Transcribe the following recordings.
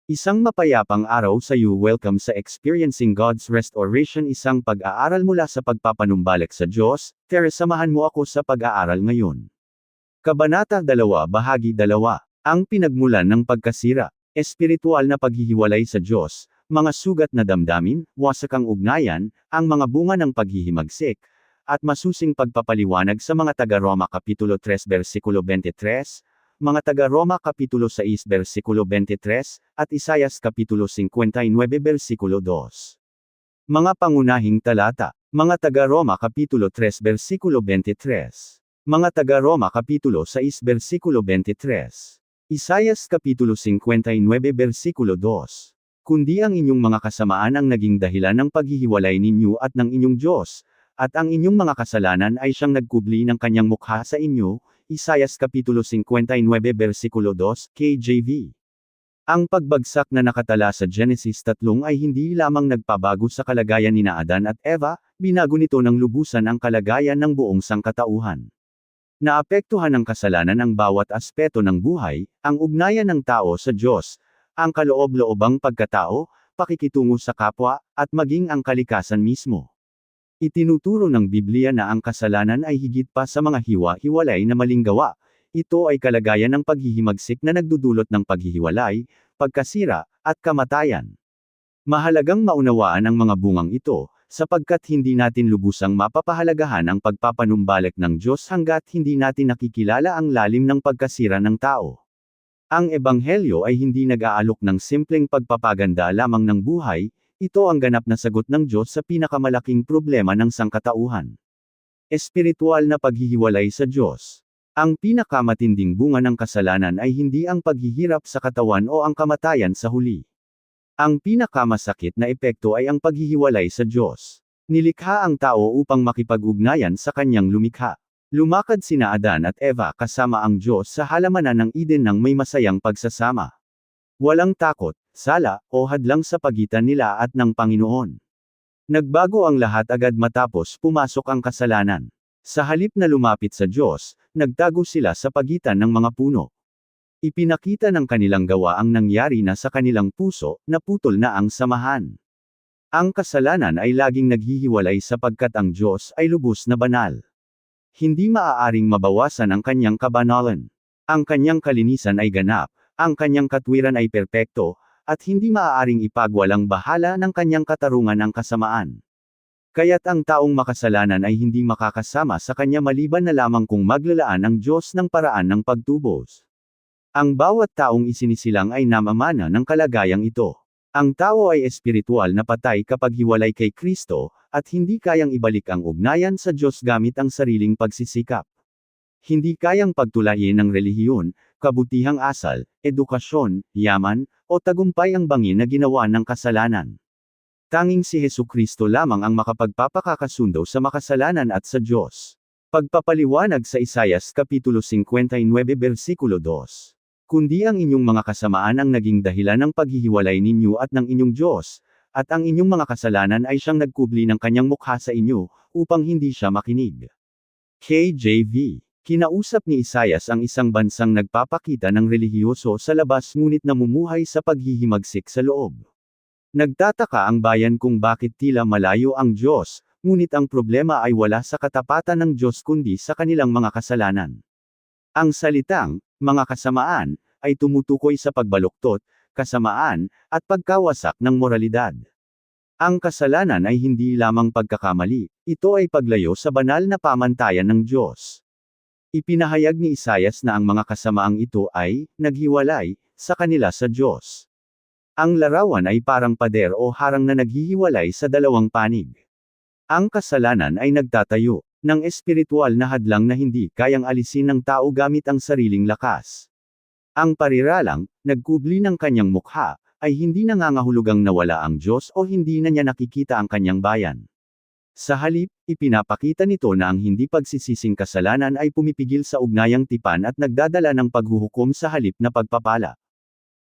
Isang mapayapang araw sa iyo. Welcome sa Experiencing God's Restoration, isang pag-aaral mula sa pagpapanumbalik sa Diyos. Samahan mo ako sa pag-aaral ngayon. Kabanata 2, Bahagi 2. Ang pinagmulan ng pagkasira. Espiritual na paghihiwalay sa Diyos, mga sugat na damdamin, wasakang ugnayan, ang mga bunga ng paghihimagsik, at masusing pagpapaliwanag sa mga taga-Roma Kapitulo 3 versikulo 23, mga taga-Roma Kapitulo 6 versikulo 23, at Isayas Kapitulo 59 versikulo 2. Mga pangunahing talata. Mga taga-Roma Kapitulo 3 versikulo 23. Mga taga-Roma Kapitulo 6 versikulo 23. Isayas Kapitulo 59 versikulo 2. Kundi ang inyong mga kasamaan ang naging dahilan ng paghihiwalay ninyo at ng inyong Diyos, at ang inyong mga kasalanan ay siyang nagkubli ng kanyang mukha sa inyo. Isayas Kapitulo 59 versikulo 2, KJV. Ang pagbagsak na nakatala sa Genesis 3 ay hindi lamang nagpabago sa kalagayan nina Adan at Eva, binago nito ng lubusan ang kalagayan ng buong sangkatauhan. Naapektuhan ng kasalanan ang bawat aspeto ng buhay, ang ugnayan ng tao sa Diyos, ang kaloob-loobang pagkatao, pakikitungo sa kapwa, at maging ang kalikasan mismo. Itinuturo ng Biblia na ang kasalanan ay higit pa sa mga hiwa-hiwalay na maling gawa. Ito ay kalagayan ng paghihimagsik na nagdudulot ng paghihiwalay, pagkasira, at kamatayan. Mahalagang maunawaan ang mga bungang ito, sapagkat hindi natin lubusang mapapahalagahan ang pagpapanumbalik ng Diyos hanggat hindi natin nakikilala ang lalim ng pagkasira ng tao. Ang Ebanghelyo ay hindi nag-aalok ng simpleng pagpapaganda lamang ng buhay. Ito ang ganap na sagot ng Diyos sa pinakamalaking problema ng sangkatauhan. Espiritual na paghihiwalay sa Diyos. Ang pinakamatinding bunga ng kasalanan ay hindi ang paghihirap sa katawan o ang kamatayan sa huli. Ang pinakamasakit na epekto ay ang paghihiwalay sa Diyos. Nilikha ang tao upang makipag-ugnayan sa kanyang lumikha. Lumakad sina Adan at Eva kasama ang Diyos sa halamanan ng Eden ng may masayang pagsasama. Walang takot, sala, o hadlang sa pagitan nila at ng Panginoon. Nagbago ang lahat agad matapos pumasok ang kasalanan. Sa halip na lumapit sa Diyos, nagtago sila sa pagitan ng mga puno. Ipinakita ng kanilang gawa ang nangyari na sa kanilang puso, naputol na ang samahan. Ang kasalanan ay laging naghihiwalay sapagkat ang Diyos ay lubos na banal. Hindi maaaring mabawasan ang kanyang kabanalan. Ang kanyang kalinisan ay ganap. Ang kanyang katwiran ay perpekto, at hindi maaaring ipagwalang bahala ng kanyang katarungan ang kasamaan. Kaya't ang taong makasalanan ay hindi makakasama sa kanya maliban na lamang kung maglalaan ang Diyos ng paraan ng pagtubos. Ang bawat taong isinisilang ay namamana ng kalagayang ito. Ang tao ay espiritual na patay kapag hiwalay kay Kristo, at hindi kayang ibalik ang ugnayan sa Diyos gamit ang sariling pagsisikap. Hindi kayang pagtulayin ng relihiyon, kabutihang asal, edukasyon, yaman, o tagumpay ang bangin na ginawa ng kasalanan. Tanging si Hesukristo lamang ang makapagpapakakasundo sa makasalanan at sa Diyos. Pagpapaliwanag sa Isayas Kapitulo 59 versikulo 2. Kundi ang inyong mga kasamaan ang naging dahilan ng paghihiwalay ninyo at ng inyong Diyos, at ang inyong mga kasalanan ay siyang nagkubli ng kanyang mukha sa inyo, upang hindi siya makinig. KJV. Kinausap ni Isayas ang isang bansang nagpapakita ng relihiyoso sa labas ngunit namumuhay sa paghihimagsik sa loob. Nagtataka ang bayan kung bakit tila malayo ang Diyos, ngunit ang problema ay wala sa katapatan ng Diyos kundi sa kanilang mga kasalanan. Ang salitang, mga kasamaan, ay tumutukoy sa pagbaluktot, kasamaan, at pagkawasak ng moralidad. Ang kasalanan ay hindi lamang pagkakamali, ito ay paglayo sa banal na pamantayan ng Diyos. Ipinahayag ni Isayas na ang mga kasamaang ito ay naghiwalay sa kanila sa Diyos. Ang larawan ay parang pader o harang na naghihiwalay sa dalawang panig. Ang kasalanan ay nagtatayo ng espiritual na hadlang na hindi kayang alisin ng tao gamit ang sariling lakas. Ang pariralang, nagkubli ng kanyang mukha, ay hindi nangangahulugang nawala ang Diyos o hindi na niya nakikita ang kanyang bayan. Sa halip, ipinapakita nito na ang hindi pagsisising kasalanan ay pumipigil sa ugnayang tipan at nagdadala ng paghuhukom sa halip na pagpapala.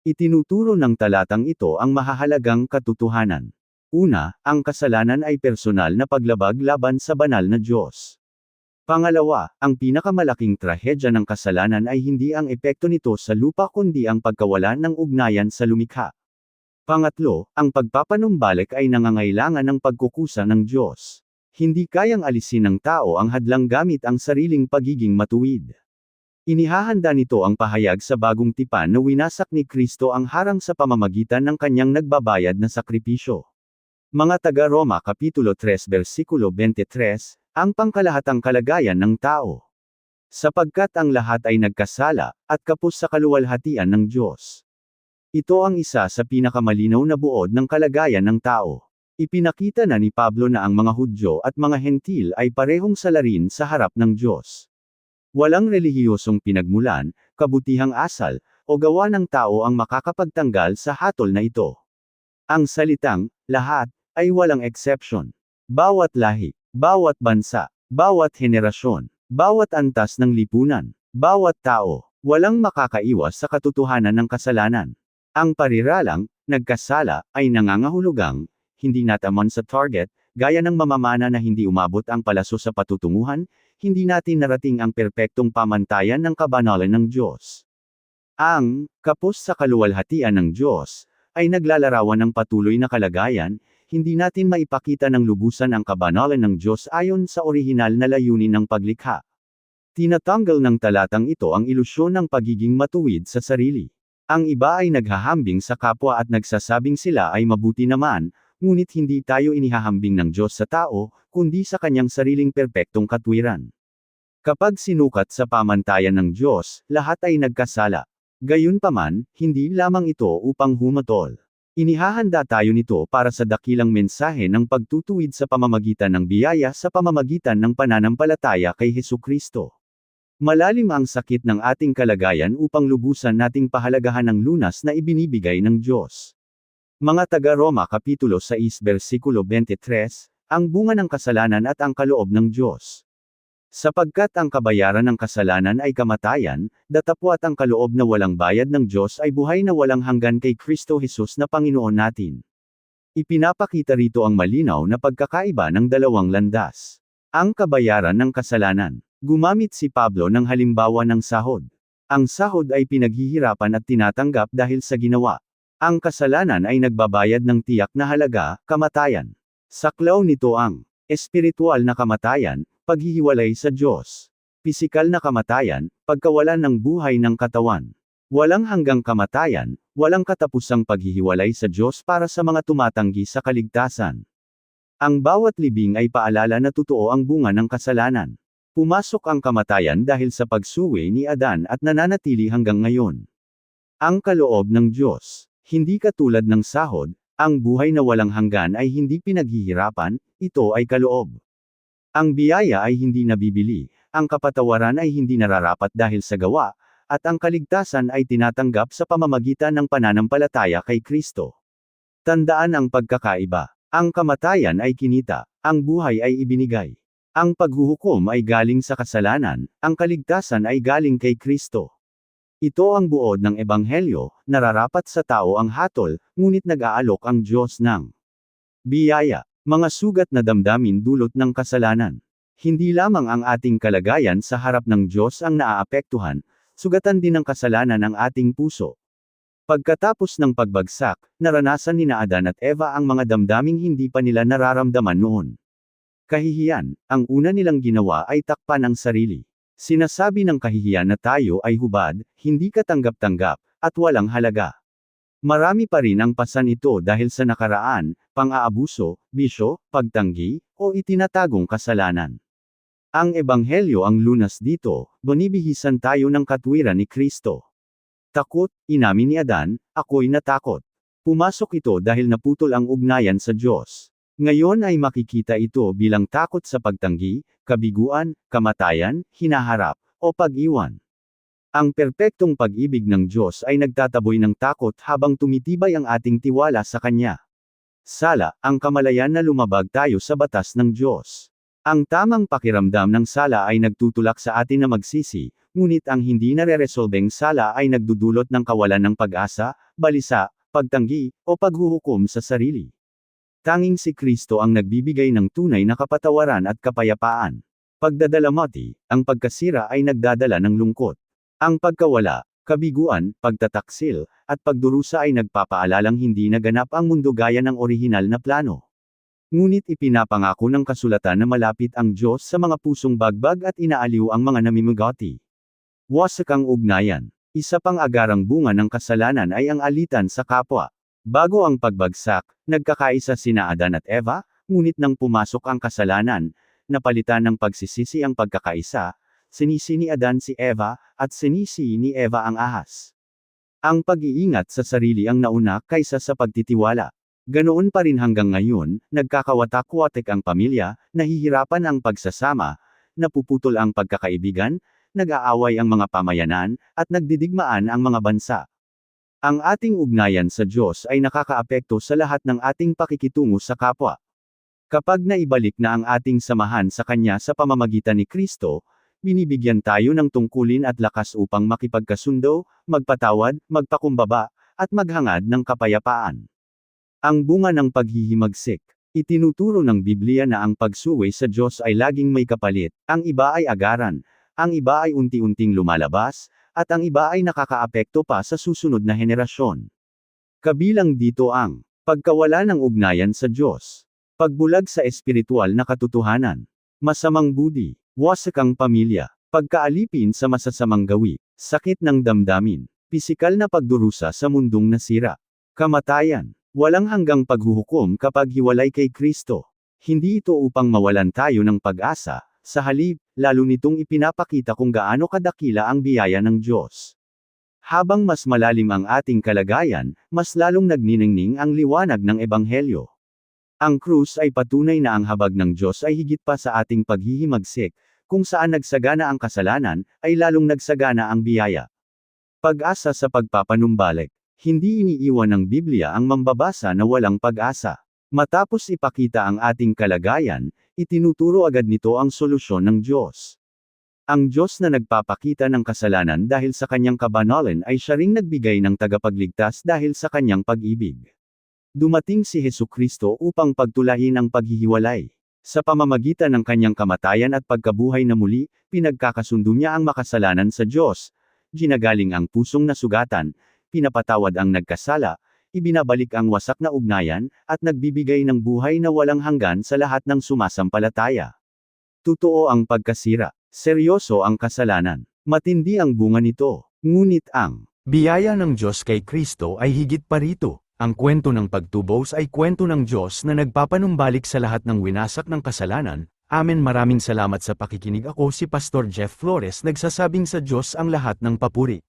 Itinuturo ng talatang ito ang mahahalagang katotohanan. Una, ang kasalanan ay personal na paglabag laban sa banal na Diyos. Pangalawa, ang pinakamalaking trahedya ng kasalanan ay hindi ang epekto nito sa lupa kundi ang pagkawalan ng ugnayan sa lumikha. Pangatlo, ang pagpapanumbalik ay nangangailangan ng pagkukusa ng Diyos. Hindi kayang alisin ng tao ang hadlang gamit ang sariling pagiging matuwid. Inihahanda nito ang pahayag sa bagong tipan na winasak ni Kristo ang harang sa pamamagitan ng kanyang nagbabayad na sakripisyo. Mga taga-Roma Kapitulo 3 versikulo 23, ang pangkalahatang kalagayan ng tao. Sapagkat ang lahat ay nagkasala, at kapos sa kaluwalhatian ng Diyos. Ito ang isa sa pinakamalinaw na buod ng kalagayan ng tao. Ipinakita na ni Pablo na ang mga Hudyo at mga Hentil ay parehong salarin sa harap ng Diyos. Walang relihiyosong pinagmulan, kabutihang asal, o gawa ng tao ang makakapagtanggal sa hatol na ito. Ang salitang, lahat, ay walang exception. Bawat lahi, bawat bansa, bawat henerasyon, bawat antas ng lipunan, bawat tao, walang makakaiwas sa katotohanan ng kasalanan. Ang pariralang, nagkasala, ay nangangahulugang, hindi nataman sa target, gaya ng mamamana na hindi umabot ang palaso sa patutunguhan, hindi natin narating ang perpektong pamantayan ng kabanalan ng Diyos. Ang kapos sa kaluwalhatian ng Diyos ay naglalarawan ng patuloy na kalagayan, hindi natin maipakita ng lubusan ang kabanalan ng Diyos ayon sa orihinal na layunin ng paglikha. Tinatanggal ng talatang ito ang ilusyon ng pagiging matuwid sa sarili. Ang iba ay naghahambing sa kapwa at nagsasabing sila ay mabuti naman, ngunit hindi tayo inihahambing ng Diyos sa tao, kundi sa kanyang sariling perpektong katwiran. Kapag sinukat sa pamantayan ng Diyos, lahat ay nagkasala. Gayunpaman, hindi lamang ito upang humatol. Inihahanda tayo nito para sa dakilang mensahe ng pagtutuwid sa pamamagitan ng biyaya sa pamamagitan ng pananampalataya kay Hesukristo. Malalim ang sakit ng ating kalagayan upang lubusan nating pahalagahan ang lunas na ibinibigay ng Diyos. Mga taga-Roma Kapitulo 6 versikulo 23, ang bunga ng kasalanan at ang kaloob ng Diyos. Sapagkat ang kabayaran ng kasalanan ay kamatayan, datapwat ang kaloob na walang bayad ng Diyos ay buhay na walang hanggan kay Kristo Jesus na Panginoon natin. Ipinapakita rito ang malinaw na pagkakaiba ng dalawang landas. Ang kabayaran ng kasalanan. Gumamit si Pablo ng halimbawa ng sahod. Ang sahod ay pinaghihirapan at tinatanggap dahil sa ginawa. Ang kasalanan ay nagbabayad ng tiyak na halaga, kamatayan. Saklaw nito ang espiritual na kamatayan, paghihiwalay sa Diyos. Pisikal na kamatayan, pagkawalan ng buhay ng katawan. Walang hanggang kamatayan, walang katapusang paghihiwalay sa Diyos para sa mga tumatanggi sa kaligtasan. Ang bawat libing ay paalala na totoo ang bunga ng kasalanan. Pumasok ang kamatayan dahil sa pagsuwi ni Adan at nananatili hanggang ngayon. Ang kaloob ng Diyos. Hindi katulad ng sahod, ang buhay na walang hanggan ay hindi pinaghihirapan, ito ay kaloob. Ang biyaya ay hindi nabibili, ang kapatawaran ay hindi nararapat dahil sa gawa, at ang kaligtasan ay tinatanggap sa pamamagitan ng pananampalataya kay Kristo. Tandaan ang pagkakaiba. Ang kamatayan ay kinita, ang buhay ay ibinigay. Ang paghuhukom ay galing sa kasalanan, ang kaligtasan ay galing kay Kristo. Ito ang buod ng Ebanghelyo, nararapat sa tao ang hatol, ngunit nag-aalok ang Diyos ng biyaya. Mga sugat na damdamin dulot ng kasalanan. Hindi lamang ang ating kalagayan sa harap ng Diyos ang naaapektuhan, sugatan din ng kasalanan ang ating puso. Pagkatapos ng pagbagsak, naranasan ni Adan at Eva ang mga damdaming hindi pa nila nararamdaman noon. Kahihiyan, ang una nilang ginawa ay takpan ang sarili. Sinasabi ng kahihiyan na tayo ay hubad, hindi katanggap-tanggap, at walang halaga. Marami pa rin ang pasan ito dahil sa nakaraan, pang-aabuso, bisyo, pagtanggi, o itinatagong kasalanan. Ang Ebanghelyo ang lunas dito, binibihisan tayo ng katwiran ni Kristo. Takot, inamin ni Adan, ako'y natakot. Pumasok ito dahil naputol ang ugnayan sa Diyos. Ngayon ay makikita ito bilang takot sa pagtanggi, kabiguan, kamatayan, hinaharap, o pag-iwan. Ang perpektong pag-ibig ng Diyos ay nagtataboy ng takot habang tumitibay ang ating tiwala sa Kanya. Sala, ang kamalayan na lumabag tayo sa batas ng Diyos. Ang tamang pakiramdam ng sala ay nagtutulak sa atin na magsisi, ngunit ang hindi nare-resolbeng sala ay nagdudulot ng kawalan ng pag-asa, balisa, pagtanggi, o paghuhukom sa sarili. Tanging si Kristo ang nagbibigay ng tunay na kapatawaran at kapayapaan. Pagdadalamati, ang pagkasira ay nagdadala ng lungkot. Ang pagkawala, Kabiguan, pagtataksil, at pagdurusa ay nagpapaalalang hindi naganap ang mundo gaya ng orihinal na plano. Ngunit ipinapangako ng kasulatan na malapit ang Diyos sa mga pusong bagbag at inaaliw ang mga namimigati. Wasakang ugnayan. Isa pang agarang bunga ng kasalanan ay ang alitan sa kapwa. Bago ang pagbagsak, nagkakaisa sina Adan at Eva, ngunit nang pumasok ang kasalanan, napalitan ng pagsisisi ang pagkakaisa, sinisi ni Adan si Eva, at sinisi ni Eva ang ahas. Ang pag-iingat sa sarili ang nauna kaysa sa pagtitiwala. Ganoon pa rin hanggang ngayon, nagkakawatak-watak ang pamilya, nahihirapan ang pagsasama, napuputol ang pagkakaibigan, nag-aaway ang mga pamayanan, at nagdidigmaan ang mga bansa. Ang ating ugnayan sa Diyos ay nakakaapekto sa lahat ng ating pakikitungo sa kapwa. Kapag naibalik na ang ating samahan sa Kanya sa pamamagitan ni Kristo, binibigyan tayo ng tungkulin at lakas upang makipagkasundo, magpatawad, magpakumbaba, at maghangad ng kapayapaan. Ang bunga ng paghihimagsik. Itinuturo ng Biblia na ang pagsuway sa Diyos ay laging may kapalit, ang iba ay agaran, ang iba ay unti-unting lumalabas, at ang iba ay nakakaapekto pa sa susunod na henerasyon. Kabilang dito ang pagkawala ng ugnayan sa Diyos, pagbulag sa espiritual na katotohanan, masamang budi, wasakang pamilya, pagkaalipin sa masasamang gawi, sakit ng damdamin, pisikal na pagdurusa sa mundong nasira, kamatayan, walang hanggang paghuhukom kapag hiwalay kay Kristo. Hindi ito upang mawalan tayo ng pag-asa, sa halip, lalo nitong ipinapakita kung gaano kadakila ang biyaya ng Diyos. Habang mas malalim ang ating kalagayan, mas lalong nagniningning ang liwanag ng Ebanghelyo. Ang krus ay patunay na ang habag ng Diyos ay higit pa sa ating paghihimagsik, kung saan nagsagana ang kasalanan, ay lalong nagsagana ang biyaya. Pag-asa sa pagpapanumbalik. Hindi iniiwan ng Biblia ang mambabasa na walang pag-asa. Matapos ipakita ang ating kalagayan, itinuturo agad nito ang solusyon ng Diyos. Ang Diyos na nagpapakita ng kasalanan dahil sa kanyang kabanalan ay siya ring nagbigay ng tagapagligtas dahil sa kanyang pag-ibig. Dumating si Hesukristo upang pagtulahin ang paghihiwalay. Sa pamamagitan ng kanyang kamatayan at pagkabuhay na muli, pinagkakasundo niya ang makasalanan sa Diyos, ginagaling ang pusong nasugatan, pinapatawad ang nagkasala, ibinabalik ang wasak na ugnayan, at nagbibigay ng buhay na walang hanggan sa lahat ng sumasampalataya. Totoo ang pagkasira. Seryoso ang kasalanan. Matindi ang bunga nito. Ngunit ang biyaya ng Diyos kay Kristo ay higit pa rito. Ang kwento ng pagtubos ay kwento ng Diyos na nagpapanumbalik sa lahat ng winasak ng kasalanan. Amen. Maraming salamat sa pakikinig. Ako si Pastor Jeff Flores, nagsasabing sa Diyos ang lahat ng papuri.